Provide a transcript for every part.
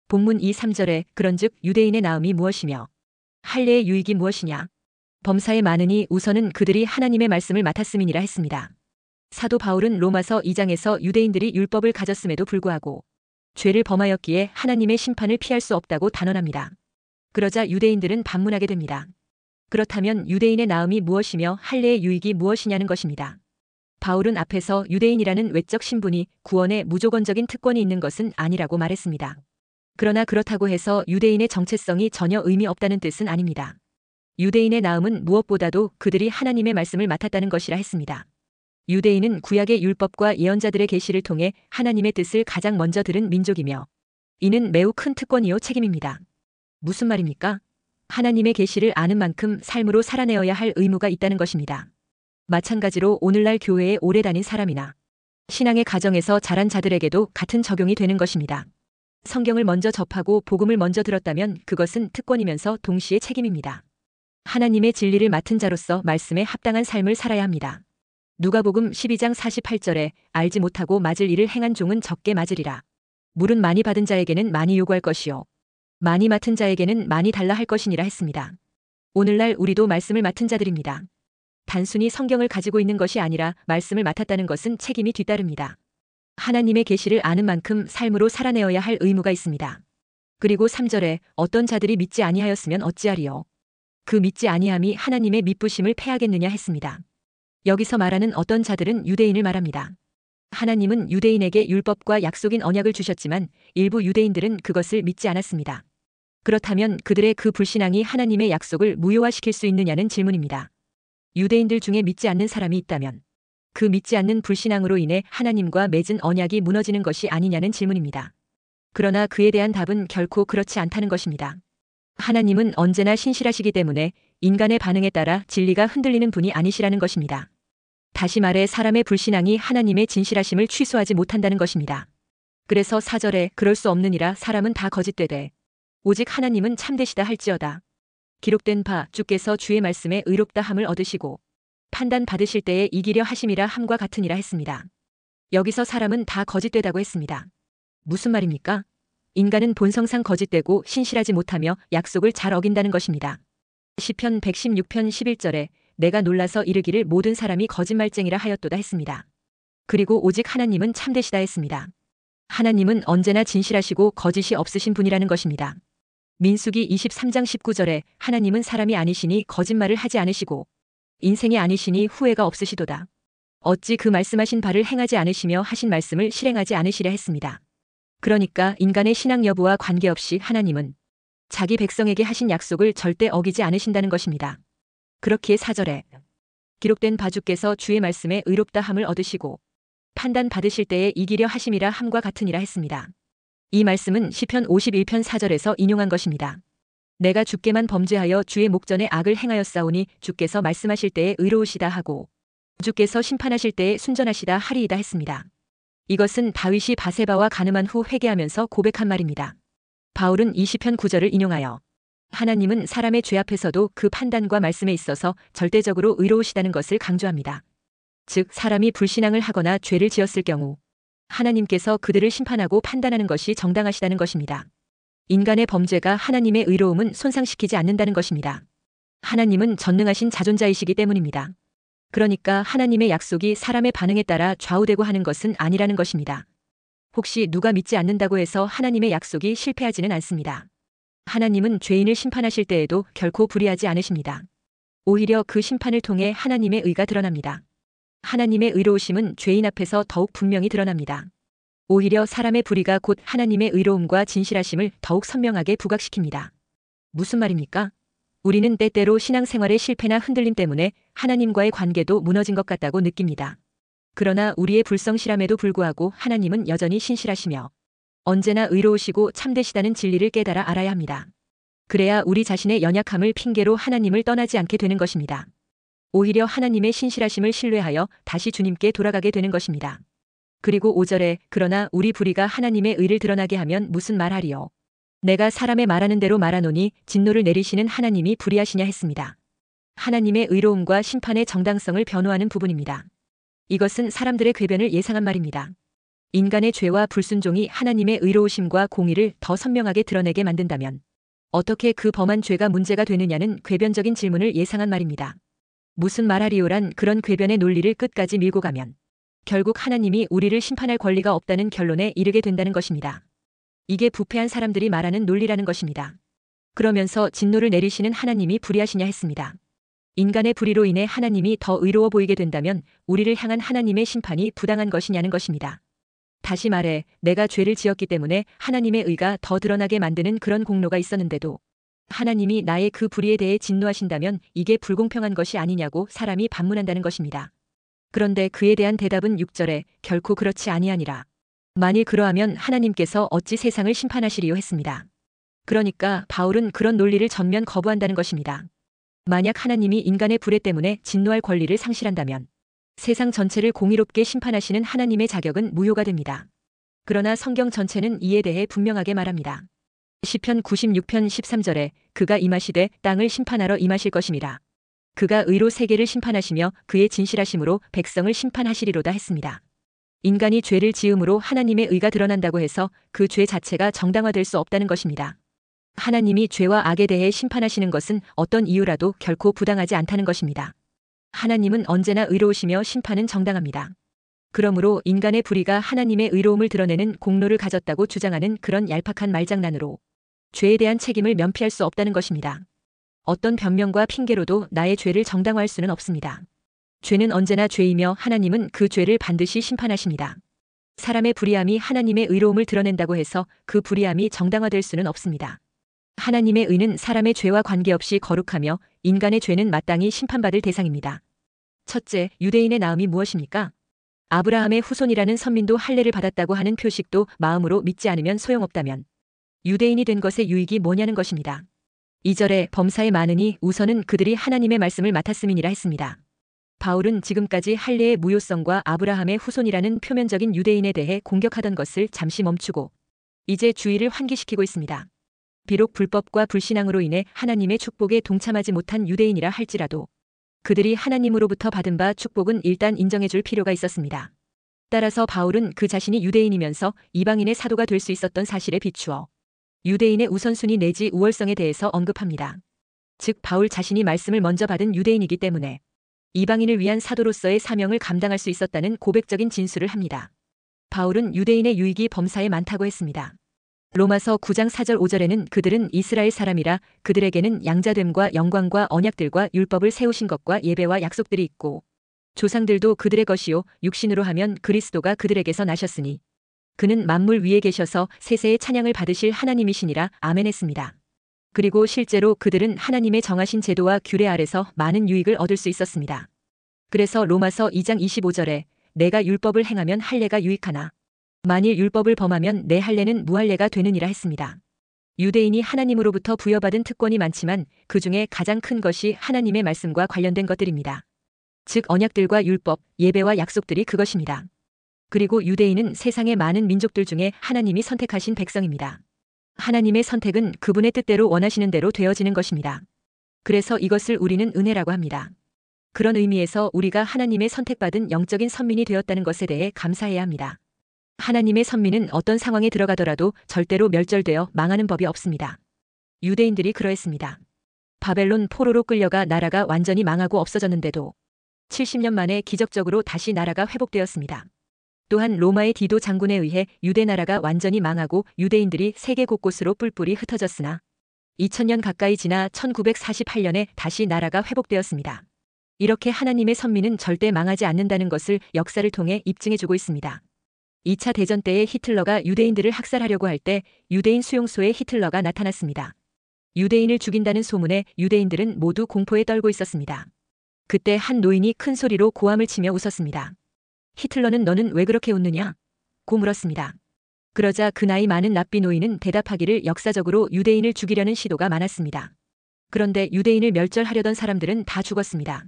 본문 2, 3절에 그런즉 유대인의 나음이 무엇이며 할례의 유익이 무엇이냐. 범사에 많으니 우선은 그들이 하나님의 말씀을 맡았음이니라 했습니다. 사도 바울은 로마서 2장에서 유대인들이 율법을 가졌음에도 불구하고 죄를 범하였기에 하나님의 심판을 피할 수 없다고 단언합니다. 그러자 유대인들은 반문하게 됩니다. 그렇다면 유대인의 나음이 무엇이며 할례의 유익이 무엇이냐는 것입니다. 바울은 앞에서 유대인이라는 외적 신분이 구원에 무조건적인 특권이 있는 것은 아니라고 말했습니다. 그러나 그렇다고 해서 유대인의 정체성이 전혀 의미 없다는 뜻은 아닙니다. 유대인의 나음은 무엇보다도 그들이 하나님의 말씀을 맡았다는 것이라 했습니다. 유대인은 구약의 율법과 예언자들의 계시를 통해 하나님의 뜻을 가장 먼저 들은 민족이며 이는 매우 큰 특권이요 책임입니다. 무슨 말입니까? 하나님의 계시를 아는 만큼 삶으로 살아내어야 할 의무가 있다는 것입니다. 마찬가지로 오늘날 교회에 오래 다닌 사람이나 신앙의 가정에서 자란 자들에게도 같은 적용이 되는 것입니다. 성경을 먼저 접하고 복음을 먼저 들었다면 그것은 특권이면서 동시에 책임입니다. 하나님의 진리를 맡은 자로서 말씀에 합당한 삶을 살아야 합니다. 누가복음 12장 48절에 알지 못하고 맞을 일을 행한 종은 적게 맞으리라. 물은 많이 받은 자에게는 많이 요구할 것이요 많이 맡은 자에게는 많이 달라 할 것이니라 했습니다. 오늘날 우리도 말씀을 맡은 자들입니다. 단순히 성경을 가지고 있는 것이 아니라 말씀을 맡았다는 것은 책임이 뒤따릅니다. 하나님의 계시를 아는 만큼 삶으로 살아내어야 할 의무가 있습니다. 그리고 3절에 어떤 자들이 믿지 아니하였으면 어찌하리요. 그 믿지 아니함이 하나님의 미쁘심을 패하겠느냐 했습니다. 여기서 말하는 어떤 자들은 유대인을 말합니다. 하나님은 유대인에게 율법과 약속인 언약을 주셨지만 일부 유대인들은 그것을 믿지 않았습니다. 그렇다면 그들의 그 불신앙이 하나님의 약속을 무효화시킬 수 있느냐는 질문입니다. 유대인들 중에 믿지 않는 사람이 있다면 그 믿지 않는 불신앙으로 인해 하나님과 맺은 언약이 무너지는 것이 아니냐는 질문입니다. 그러나 그에 대한 답은 결코 그렇지 않다는 것입니다. 하나님은 언제나 신실하시기 때문에 인간의 반응에 따라 진리가 흔들리는 분이 아니시라는 것입니다. 다시 말해 사람의 불신앙이 하나님의 진실하심을 취소하지 못한다는 것입니다. 그래서 4절에 그럴 수 없느니라 사람은 다 거짓되되 오직 하나님은 참되시다 할지어다. 기록된 바 주께서 주의 말씀에 의롭다 함을 얻으시고 판단 받으실 때에 이기려 하심이라 함과 같으니라 했습니다. 여기서 사람은 다 거짓되다고 했습니다. 무슨 말입니까? 인간은 본성상 거짓되고 신실하지 못하며 약속을 잘 어긴다는 것입니다. 시편 116편 11절에 내가 놀라서 이르기를 모든 사람이 거짓말쟁이라 하였도다 했습니다. 그리고 오직 하나님은 참되시다 했습니다. 하나님은 언제나 진실하시고 거짓이 없으신 분이라는 것입니다. 민수기 23장 19절에 하나님은 사람이 아니시니 거짓말을 하지 않으시고 인생이 아니시니 후회가 없으시도다. 어찌 그 말씀하신 바를 행하지 않으시며 하신 말씀을 실행하지 않으시려 했습니다. 그러니까 인간의 신앙 여부와 관계없이 하나님은 자기 백성에게 하신 약속을 절대 어기지 않으신다는 것입니다. 그렇기에 4절에 기록된 바 주께서 주의 말씀에 의롭다 함을 얻으시고 판단 받으실 때에 이기려 하심이라 함과 같으니라 했습니다. 이 말씀은 시편 51편 4절에서 인용한 것입니다. 내가 주께만 범죄하여 주의 목전에 악을 행하였사오니 주께서 말씀하실 때에 의로우시다 하고 주께서 심판하실 때에 순전하시다 하리이다 했습니다. 이것은 다윗이 바세바와 간음한 후 회개하면서 고백한 말입니다. 바울은 이 시편 9절을 인용하여 하나님은 사람의 죄 앞에서도 그 판단과 말씀에 있어서 절대적으로 의로우시다는 것을 강조합니다. 즉 사람이 불신앙을 하거나 죄를 지었을 경우 하나님께서 그들을 심판하고 판단하는 것이 정당하시다는 것입니다. 인간의 범죄가 하나님의 의로움은 손상시키지 않는다는 것입니다. 하나님은 전능하신 자존자이시기 때문입니다. 그러니까 하나님의 약속이 사람의 반응에 따라 좌우되고 하는 것은 아니라는 것입니다. 혹시 누가 믿지 않는다고 해서 하나님의 약속이 실패하지는 않습니다. 하나님은 죄인을 심판하실 때에도 결코 불의하지 않으십니다. 오히려 그 심판을 통해 하나님의 의가 드러납니다. 하나님의 의로우심은 죄인 앞에서 더욱 분명히 드러납니다. 오히려 사람의 불의가 곧 하나님의 의로움과 진실하심을 더욱 선명하게 부각시킵니다. 무슨 말입니까? 우리는 때때로 신앙생활의 실패나 흔들림 때문에 하나님과의 관계도 무너진 것 같다고 느낍니다. 그러나 우리의 불성실함에도 불구하고 하나님은 여전히 신실하시며 언제나 의로우시고 참되시다는 진리를 깨달아 알아야 합니다. 그래야 우리 자신의 연약함을 핑계로 하나님을 떠나지 않게 되는 것입니다. 오히려 하나님의 신실하심을 신뢰하여 다시 주님께 돌아가게 되는 것입니다. 그리고 5절에 그러나 우리 불의가 하나님의 의를 드러나게 하면 무슨 말하리요. 내가 사람의 말하는 대로 말하노니 진노를 내리시는 하나님이 불의하시냐 했습니다. 하나님의 의로움과 심판의 정당성을 변호하는 부분입니다. 이것은 사람들의 궤변을 예상한 말입니다. 인간의 죄와 불순종이 하나님의 의로우심과 공의를 더 선명하게 드러내게 만든다면 어떻게 그 범한 죄가 문제가 되느냐는 궤변적인 질문을 예상한 말입니다. 무슨 말하리요란 그런 궤변의 논리를 끝까지 밀고 가면 결국 하나님이 우리를 심판할 권리가 없다는 결론에 이르게 된다는 것입니다. 이게 부패한 사람들이 말하는 논리라는 것입니다. 그러면서 진노를 내리시는 하나님이 불의하시냐 했습니다. 인간의 불의로 인해 하나님이 더 의로워 보이게 된다면 우리를 향한 하나님의 심판이 부당한 것이냐는 것입니다. 다시 말해 내가 죄를 지었기 때문에 하나님의 의가 더 드러나게 만드는 그런 공로가 있었는데도 하나님이 나의 그 불의에 대해 진노하신다면 이게 불공평한 것이 아니냐고 사람이 반문한다는 것입니다. 그런데 그에 대한 대답은 6절에 결코 그렇지 아니하니라. 만일 그러하면 하나님께서 어찌 세상을 심판하시리요 했습니다. 그러니까 바울은 그런 논리를 전면 거부한다는 것입니다. 만약 하나님이 인간의 불의 때문에 진노할 권리를 상실한다면 세상 전체를 공의롭게 심판하시는 하나님의 자격은 무효가 됩니다. 그러나 성경 전체는 이에 대해 분명하게 말합니다. 시편 96편 13절에 그가 임하시되 땅을 심판하러 임하실 것임이라. 그가 의로 세계를 심판하시며 그의 진실하심으로 백성을 심판하시리로다 했습니다. 인간이 죄를 지음으로 하나님의 의가 드러난다고 해서 그 죄 자체가 정당화될 수 없다는 것입니다. 하나님이 죄와 악에 대해 심판하시는 것은 어떤 이유라도 결코 부당하지 않다는 것입니다. 하나님은 언제나 의로우시며 심판은 정당합니다. 그러므로 인간의 불의가 하나님의 의로움을 드러내는 공로를 가졌다고 주장하는 그런 얄팍한 말장난으로 죄에 대한 책임을 면피할 수 없다는 것입니다. 어떤 변명과 핑계로도 나의 죄를 정당화할 수는 없습니다. 죄는 언제나 죄이며 하나님은 그 죄를 반드시 심판하십니다. 사람의 불의함이 하나님의 의로움을 드러낸다고 해서 그 불의함이 정당화될 수는 없습니다. 하나님의 의는 사람의 죄와 관계없이 거룩하며 인간의 죄는 마땅히 심판받을 대상입니다. 첫째, 유대인의 나음이 무엇입니까? 아브라함의 후손이라는 선민도 할례를 받았다고 하는 표식도 마음으로 믿지 않으면 소용없다면 유대인이 된 것의 유익이 뭐냐는 것입니다. 2절에 범사에 많으니 우선은 그들이 하나님의 말씀을 맡았음이니라 했습니다. 바울은 지금까지 할례의 무효성과 아브라함의 후손이라는 표면적인 유대인에 대해 공격하던 것을 잠시 멈추고 이제 주의를 환기시키고 있습니다. 비록 불법과 불신앙으로 인해 하나님의 축복에 동참하지 못한 유대인이라 할지라도 그들이 하나님으로부터 받은 바 축복은 일단 인정해 줄 필요가 있었습니다. 따라서 바울은 그 자신이 유대인이면서 이방인의 사도가 될 수 있었던 사실에 비추어 유대인의 우선순위 내지 우월성에 대해서 언급합니다. 즉 바울 자신이 말씀을 먼저 받은 유대인이기 때문에 이방인을 위한 사도로서의 사명을 감당할 수 있었다는 고백적인 진술을 합니다. 바울은 유대인의 유익이 범사에 많다고 했습니다. 로마서 9장 4절 5절에는 그들은 이스라엘 사람이라 그들에게는 양자됨과 영광과 언약들과 율법을 세우신 것과 예배와 약속들이 있고 조상들도 그들의 것이요 육신으로 하면 그리스도가 그들에게서 나셨으니 그는 만물 위에 계셔서 세세의 찬양을 받으실 하나님이시니라 아멘 했습니다. 그리고 실제로 그들은 하나님의 정하신 제도와 규례 아래서 많은 유익을 얻을 수 있었습니다. 그래서 로마서 2장 25절에 내가 율법을 행하면 할례가 유익하나 만일 율법을 범하면 내 할례는 무할례가 되느니라 했습니다. 유대인이 하나님으로부터 부여받은 특권이 많지만 그 중에 가장 큰 것이 하나님의 말씀과 관련된 것들입니다. 즉 언약들과 율법, 예배와 약속들이 그것입니다. 그리고 유대인은 세상의 많은 민족들 중에 하나님이 선택하신 백성입니다. 하나님의 선택은 그분의 뜻대로 원하시는 대로 되어지는 것입니다. 그래서 이것을 우리는 은혜라고 합니다. 그런 의미에서 우리가 하나님의 선택받은 영적인 선민이 되었다는 것에 대해 감사해야 합니다. 하나님의 선민은 어떤 상황에 들어가더라도 절대로 멸절되어 망하는 법이 없습니다. 유대인들이 그러했습니다. 바벨론 포로로 끌려가 나라가 완전히 망하고 없어졌는데도 70년 만에 기적적으로 다시 나라가 회복되었습니다. 또한 로마의 디도 장군에 의해 유대 나라가 완전히 망하고 유대인들이 세계 곳곳으로 뿔뿔이 흩어졌으나 2000년 가까이 지나 1948년에 다시 나라가 회복되었습니다. 이렇게 하나님의 선민은 절대 망하지 않는다는 것을 역사를 통해 입증해주고 있습니다. 2차 대전 때에 히틀러가 유대인들을 학살하려고 할 때 유대인 수용소에 히틀러가 나타났습니다. 유대인을 죽인다는 소문에 유대인들은 모두 공포에 떨고 있었습니다. 그때 한 노인이 큰 소리로 고함을 치며 웃었습니다. 히틀러는 너는 왜 그렇게 웃느냐? 고 물었습니다. 그러자 그 나이 많은 랍비 노인은 대답하기를 역사적으로 유대인을 죽이려는 시도가 많았습니다. 그런데 유대인을 멸절하려던 사람들은 다 죽었습니다.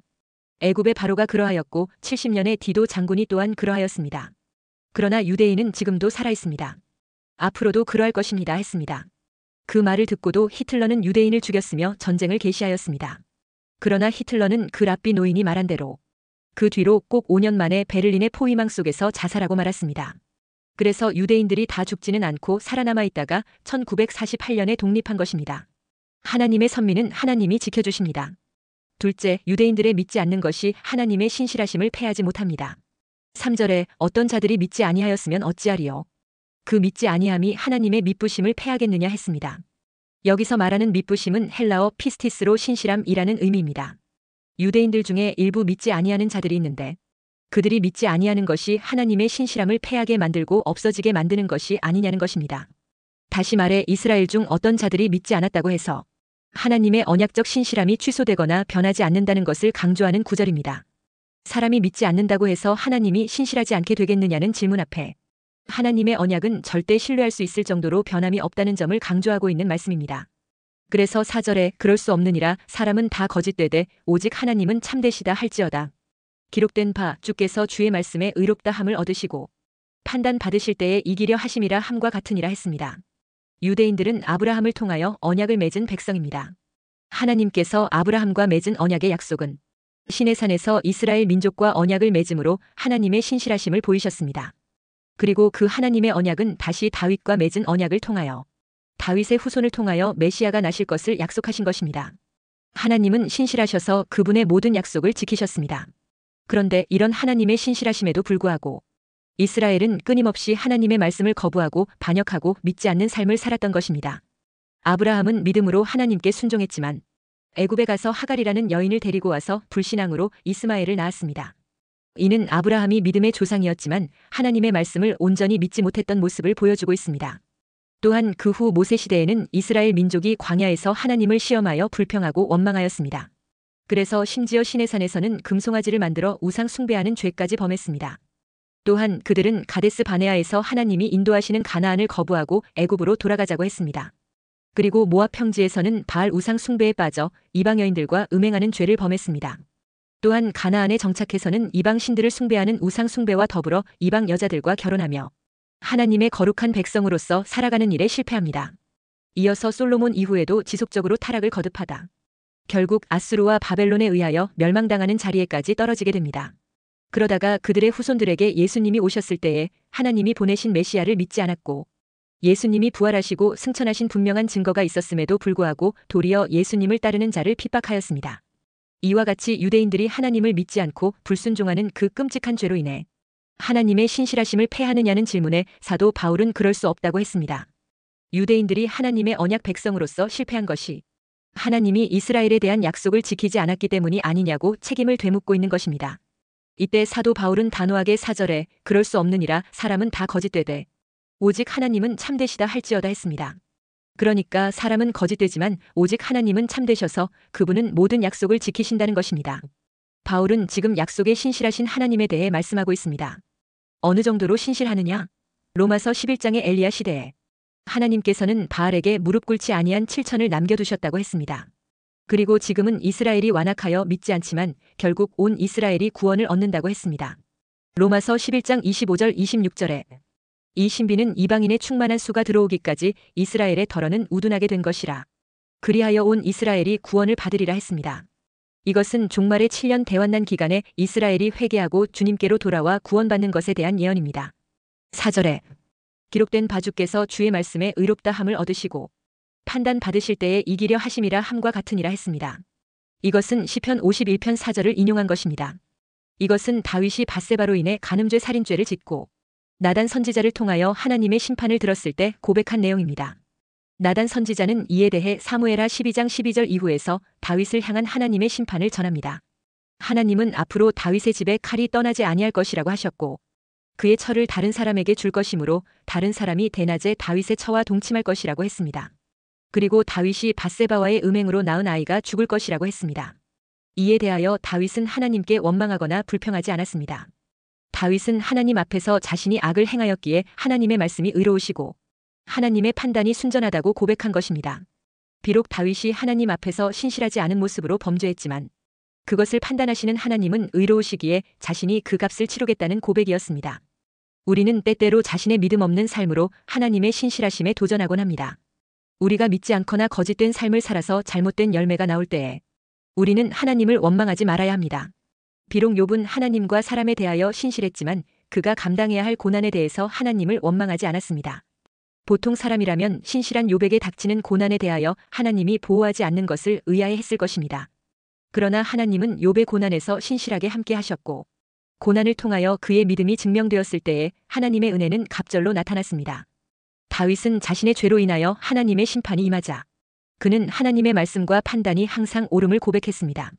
애굽의 바로가 그러하였고 70년의 디도 장군이 또한 그러하였습니다. 그러나 유대인은 지금도 살아있습니다. 앞으로도 그러할 것입니다 했습니다. 그 말을 듣고도 히틀러는 유대인을 죽였으며 전쟁을 개시하였습니다. 그러나 히틀러는 그 랍비 노인이 말한 대로 그 뒤로 꼭 5년 만에 베를린의 포위망 속에서 자살하고 말았습니다. 그래서 유대인들이 다 죽지는 않고 살아남아 있다가 1948년에 독립한 것입니다. 하나님의 선민은 하나님이 지켜주십니다. 둘째, 유대인들의 믿지 않는 것이 하나님의 신실하심을 패하지 못합니다. 3절에 어떤 자들이 믿지 아니하였으면 어찌하리요. 그 믿지 아니함이 하나님의 믿부심을 패하겠느냐 했습니다. 여기서 말하는 믿부심은 헬라어 피스티스로 신실함이라는 의미입니다. 유대인들 중에 일부 믿지 아니하는 자들이 있는데 그들이 믿지 아니하는 것이 하나님의 신실함을 패하게 만들고 없어지게 만드는 것이 아니냐는 것입니다. 다시 말해 이스라엘 중 어떤 자들이 믿지 않았다고 해서 하나님의 언약적 신실함이 취소되거나 변하지 않는다는 것을 강조하는 구절입니다. 사람이 믿지 않는다고 해서 하나님이 신실하지 않게 되겠느냐는 질문 앞에 하나님의 언약은 절대 신뢰할 수 있을 정도로 변함이 없다는 점을 강조하고 있는 말씀입니다. 그래서 4절에 그럴 수 없느니라 사람은 다 거짓되되 오직 하나님은 참되시다 할지어다. 기록된 바 주께서 주의 말씀에 의롭다 함을 얻으시고 판단 받으실 때에 이기려 하심이라 함과 같으니라 했습니다. 유대인들은 아브라함을 통하여 언약을 맺은 백성입니다. 하나님께서 아브라함과 맺은 언약의 약속은 시내산에서 이스라엘 민족과 언약을 맺음으로 하나님의 신실하심을 보이셨습니다. 그리고 그 하나님의 언약은 다시 다윗과 맺은 언약을 통하여 다윗의 후손을 통하여 메시아가 나실 것을 약속하신 것입니다. 하나님은 신실하셔서 그분의 모든 약속을 지키셨습니다. 그런데 이런 하나님의 신실하심에도 불구하고 이스라엘은 끊임없이 하나님의 말씀을 거부하고 반역하고 믿지 않는 삶을 살았던 것입니다. 아브라함은 믿음으로 하나님께 순종했지만 애굽에 가서 하갈이라는 여인을 데리고 와서 불신앙으로 이스마엘을 낳았습니다. 이는 아브라함이 믿음의 조상이었지만 하나님의 말씀을 온전히 믿지 못했던 모습을 보여주고 있습니다. 또한 그 후 모세 시대에는 이스라엘 민족이 광야에서 하나님을 시험하여 불평하고 원망하였습니다. 그래서 심지어 시내산에서는 금송아지를 만들어 우상 숭배하는 죄까지 범했습니다. 또한 그들은 가데스 바네아에서 하나님이 인도하시는 가나안을 거부하고 애굽으로 돌아가자고 했습니다. 그리고 모압 평지에서는 바알 우상 숭배에 빠져 이방 여인들과 음행하는 죄를 범했습니다. 또한 가나안에 정착해서는 이방 신들을 숭배하는 우상 숭배와 더불어 이방 여자들과 결혼하며 하나님의 거룩한 백성으로서 살아가는 일에 실패합니다. 이어서 솔로몬 이후에도 지속적으로 타락을 거듭하다 결국 아수르와 바벨론에 의하여 멸망당하는 자리에까지 떨어지게 됩니다. 그러다가 그들의 후손들에게 예수님이 오셨을 때에 하나님이 보내신 메시아를 믿지 않았고 예수님이 부활하시고 승천하신 분명한 증거가 있었음에도 불구하고 도리어 예수님을 따르는 자를 핍박하였습니다. 이와 같이 유대인들이 하나님을 믿지 않고 불순종하는 그 끔찍한 죄로 인해 하나님의 신실하심을 패하느냐는 질문에 사도 바울은 그럴 수 없다고 했습니다. 유대인들이 하나님의 언약 백성으로서 실패한 것이 하나님이 이스라엘에 대한 약속을 지키지 않았기 때문이 아니냐고 책임을 되묻고 있는 것입니다. 이때 사도 바울은 단호하게 4절에 그럴 수 없느니라 사람은 다 거짓되되 오직 하나님은 참되시다 할지어다 했습니다. 그러니까 사람은 거짓되지만 오직 하나님은 참되셔서 그분은 모든 약속을 지키신다는 것입니다. 바울은 지금 약속에 신실하신 하나님에 대해 말씀하고 있습니다. 어느 정도로 신실하느냐? 로마서 11장의 엘리야 시대에 하나님께서는 바알에게 무릎 꿇지 아니한 7천을 남겨두셨다고 했습니다. 그리고 지금은 이스라엘이 완악하여 믿지 않지만 결국 온 이스라엘이 구원을 얻는다고 했습니다. 로마서 11장 25절 26절에 이 신비는 이방인의 충만한 수가 들어오기까지 이스라엘의 덜어는 우둔하게 된 것이라. 그리하여 온 이스라엘이 구원을 받으리라 했습니다. 이것은 종말의 7년 대환난 기간에 이스라엘이 회개하고 주님께로 돌아와 구원받는 것에 대한 예언입니다. 4절에 기록된 바 주께서 주의 말씀에 의롭다 함을 얻으시고 판단 받으실 때에 이기려 하심이라 함과 같으니라 했습니다. 이것은 시편 51편 4절을 인용한 것입니다. 이것은 다윗이 밧세바로 인해 간음죄 살인죄를 짓고 나단 선지자를 통하여 하나님의 심판을 들었을 때 고백한 내용입니다. 나단 선지자는 이에 대해 사무엘하 12장 12절 이후에서 다윗을 향한 하나님의 심판을 전합니다. 하나님은 앞으로 다윗의 집에 칼이 떠나지 아니할 것이라고 하셨고 그의 처를 다른 사람에게 줄 것이므로 다른 사람이 대낮에 다윗의 처와 동침할 것이라고 했습니다. 그리고 다윗이 밧세바와의 음행으로 낳은 아이가 죽을 것이라고 했습니다. 이에 대하여 다윗은 하나님께 원망하거나 불평하지 않았습니다. 다윗은 하나님 앞에서 자신이 악을 행하였기에 하나님의 말씀이 의로우시고 하나님의 판단이 순전하다고 고백한 것입니다. 비록 다윗이 하나님 앞에서 신실하지 않은 모습으로 범죄했지만 그것을 판단하시는 하나님은 의로우시기에 자신이 그 값을 치르겠다는 고백이었습니다. 우리는 때때로 자신의 믿음 없는 삶으로 하나님의 신실하심에 도전하곤 합니다. 우리가 믿지 않거나 거짓된 삶을 살아서 잘못된 열매가 나올 때에 우리는 하나님을 원망하지 말아야 합니다. 비록 욥은 하나님과 사람에 대하여 신실했지만 그가 감당해야 할 고난에 대해서 하나님을 원망하지 않았습니다. 보통 사람이라면 신실한 욥에게 닥치는 고난에 대하여 하나님이 보호하지 않는 것을 의아해했을 것입니다. 그러나 하나님은 욥의 고난에서 신실하게 함께 하셨고 고난을 통하여 그의 믿음이 증명되었을 때에 하나님의 은혜는 갑절로 나타났습니다. 다윗은 자신의 죄로 인하여 하나님의 심판이 임하자 그는 하나님의 말씀과 판단이 항상 옳음을 고백했습니다.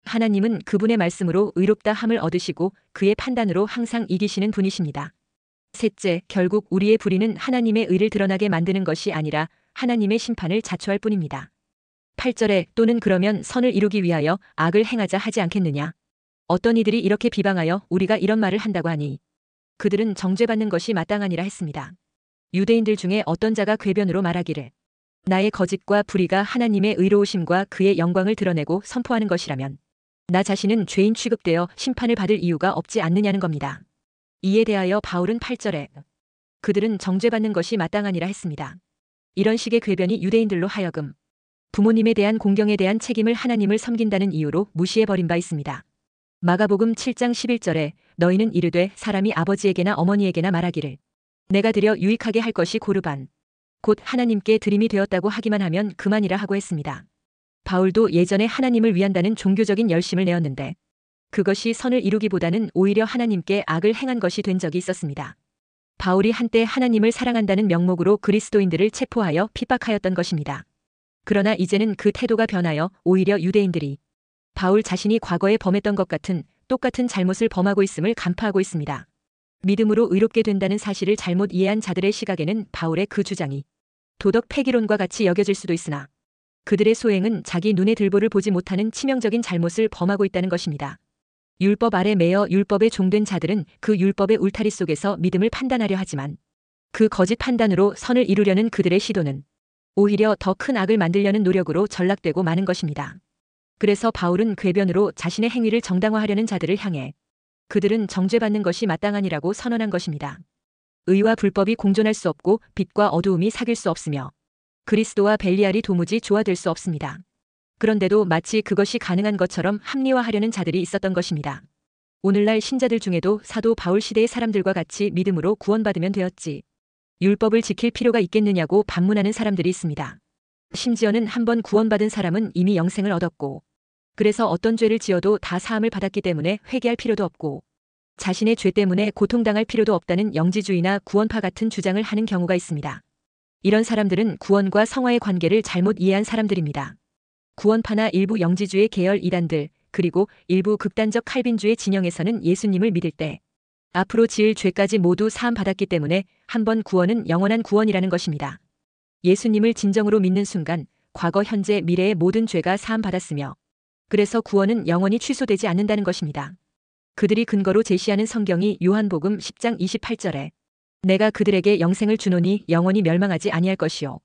하나님은 그분의 말씀으로 의롭다 함을 얻으시고 그의 판단으로 항상 이기시는 분이십니다. 셋째, 결국 우리의 불의는 하나님의 의를 드러나게 만드는 것이 아니라 하나님의 심판을 자초할 뿐입니다. 8절에 또는 그러면 선을 이루기 위하여 악을 행하자 하지 않겠느냐. 어떤 이들이 이렇게 비방하여 우리가 이런 말을 한다고 하니 그들은 정죄받는 것이 마땅하니라 했습니다. 유대인들 중에 어떤 자가 궤변으로 말하기를 나의 거짓과 불의가 하나님의 의로우심과 그의 영광을 드러내고 선포하는 것이라면 나 자신은 죄인 취급되어 심판을 받을 이유가 없지 않느냐는 겁니다. 이에 대하여 바울은 8절에 그들은 정죄받는 것이 마땅하니라 했습니다. 이런 식의 궤변이 유대인들로 하여금 부모님에 대한 공경에 대한 책임을 하나님을 섬긴다는 이유로 무시해버린 바 있습니다. 마가복음 7장 11절에 너희는 이르되 사람이 아버지에게나 어머니에게나 말하기를 내가 드려 유익하게 할 것이 고르반 곧 하나님께 드림이 되었다고 하기만 하면 그만이라 하고 했습니다. 바울도 예전에 하나님을 위한다는 종교적인 열심을 내었는데 그것이 선을 이루기보다는 오히려 하나님께 악을 행한 것이 된 적이 있었습니다. 바울이 한때 하나님을 사랑한다는 명목으로 그리스도인들을 체포하여 핍박하였던 것입니다. 그러나 이제는 그 태도가 변하여 오히려 유대인들이 바울 자신이 과거에 범했던 것 같은 똑같은 잘못을 범하고 있음을 간파하고 있습니다. 믿음으로 의롭게 된다는 사실을 잘못 이해한 자들의 시각에는 바울의 그 주장이 도덕 폐기론과 같이 여겨질 수도 있으나 그들의 소행은 자기 눈에 들보를 보지 못하는 치명적인 잘못을 범하고 있다는 것입니다. 율법 아래 매여 율법에 종된 자들은 그 율법의 울타리 속에서 믿음을 판단하려 하지만 그 거짓 판단으로 선을 이루려는 그들의 시도는 오히려 더 큰 악을 만들려는 노력으로 전락되고 마는 것입니다. 그래서 바울은 궤변으로 자신의 행위를 정당화하려는 자들을 향해 그들은 정죄받는 것이 마땅하니라고 선언한 것입니다. 의와 불법이 공존할 수 없고 빛과 어두움이 사귈 수 없으며 그리스도와 벨리알이 도무지 조화될 수 없습니다. 그런데도 마치 그것이 가능한 것처럼 합리화하려는 자들이 있었던 것입니다. 오늘날 신자들 중에도 사도 바울 시대의 사람들과 같이 믿음으로 구원받으면 되었지 율법을 지킬 필요가 있겠느냐고 반문하는 사람들이 있습니다. 심지어는 한번 구원받은 사람은 이미 영생을 얻었고 그래서 어떤 죄를 지어도 다 사함을 받았기 때문에 회개할 필요도 없고 자신의 죄 때문에 고통당할 필요도 없다는 영지주의나 구원파 같은 주장을 하는 경우가 있습니다. 이런 사람들은 구원과 성화의 관계를 잘못 이해한 사람들입니다. 구원파나 일부 영지주의 계열 이단들 그리고 일부 극단적 칼빈주의 진영에서는 예수님을 믿을 때 앞으로 지을 죄까지 모두 사함 받았기 때문에 한번 구원은 영원한 구원이라는 것입니다. 예수님을 진정으로 믿는 순간 과거 현재 미래의 모든 죄가 사함 받았으며 그래서 구원은 영원히 취소되지 않는다는 것입니다. 그들이 근거로 제시하는 성경이 요한복음 10장 28절에 내가 그들에게 영생을 주노니 영원히 멸망하지 아니할 것이요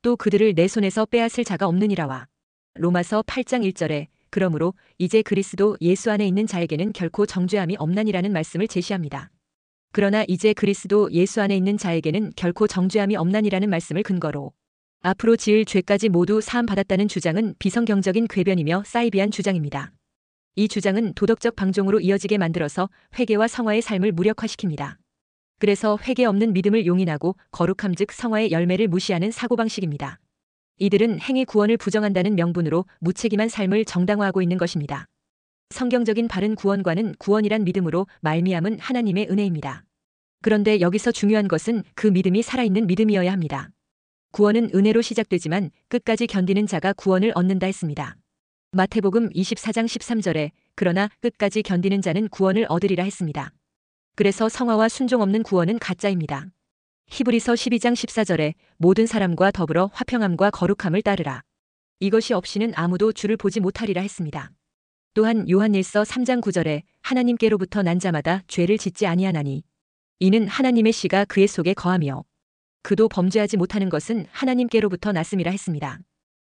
또 그들을 내 손에서 빼앗을 자가 없느니라와 로마서 8장 1절에 그러므로 이제 그리스도 예수 안에 있는 자에게는 결코 정죄함이 없나니라는 말씀을 제시합니다. 그러나 이제 그리스도 예수 안에 있는 자에게는 결코 정죄함이 없나니라는 말씀을 근거로 앞으로 지을 죄까지 모두 사함 받았다는 주장은 비성경적인 궤변이며 사이비한 주장입니다. 이 주장은 도덕적 방종으로 이어지게 만들어서 회개와 성화의 삶을 무력화시킵니다. 그래서 회개 없는 믿음을 용인하고 거룩함 즉 성화의 열매를 무시하는 사고방식입니다. 이들은 행위 구원을 부정한다는 명분으로 무책임한 삶을 정당화하고 있는 것입니다. 성경적인 바른 구원과는 구원이란 믿음으로 말미암은 하나님의 은혜입니다. 그런데 여기서 중요한 것은 그 믿음이 살아있는 믿음이어야 합니다. 구원은 은혜로 시작되지만 끝까지 견디는 자가 구원을 얻는다 했습니다. 마태복음 24장 13절에 그러나 끝까지 견디는 자는 구원을 얻으리라 했습니다. 그래서 성화와 순종 없는 구원은 가짜입니다. 히브리서 12장 14절에 모든 사람과 더불어 화평함과 거룩함을 따르라. 이것이 없이는 아무도 주를 보지 못하리라 했습니다. 또한 요한일서 3장 9절에 하나님께로부터 난 자마다 죄를 짓지 아니하나니 이는 하나님의 씨가 그의 속에 거하며 그도 범죄하지 못하는 것은 하나님께로부터 났음이라 했습니다.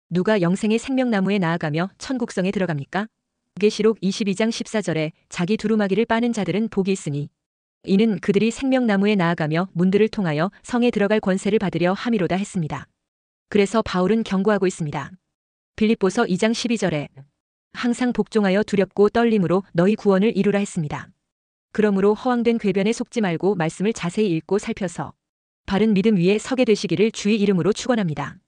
누가 영생의 생명나무에 나아가며 천국성에 들어갑니까? 계시록 22장 14절에 자기 두루마기를 빠는 자들은 복이 있으니 이는 그들이 생명나무에 나아가며 문들을 통하여 성에 들어갈 권세를 받으려 함이로다 했습니다. 그래서 바울은 경고하고 있습니다. 빌립보서 2장 12절에 항상 복종하여 두렵고 떨림으로 너희 구원을 이루라 했습니다. 그러므로 허황된 궤변에 속지 말고 말씀을 자세히 읽고 살펴서 바른 믿음 위에 서게 되시기를 주의 이름으로 축원합니다.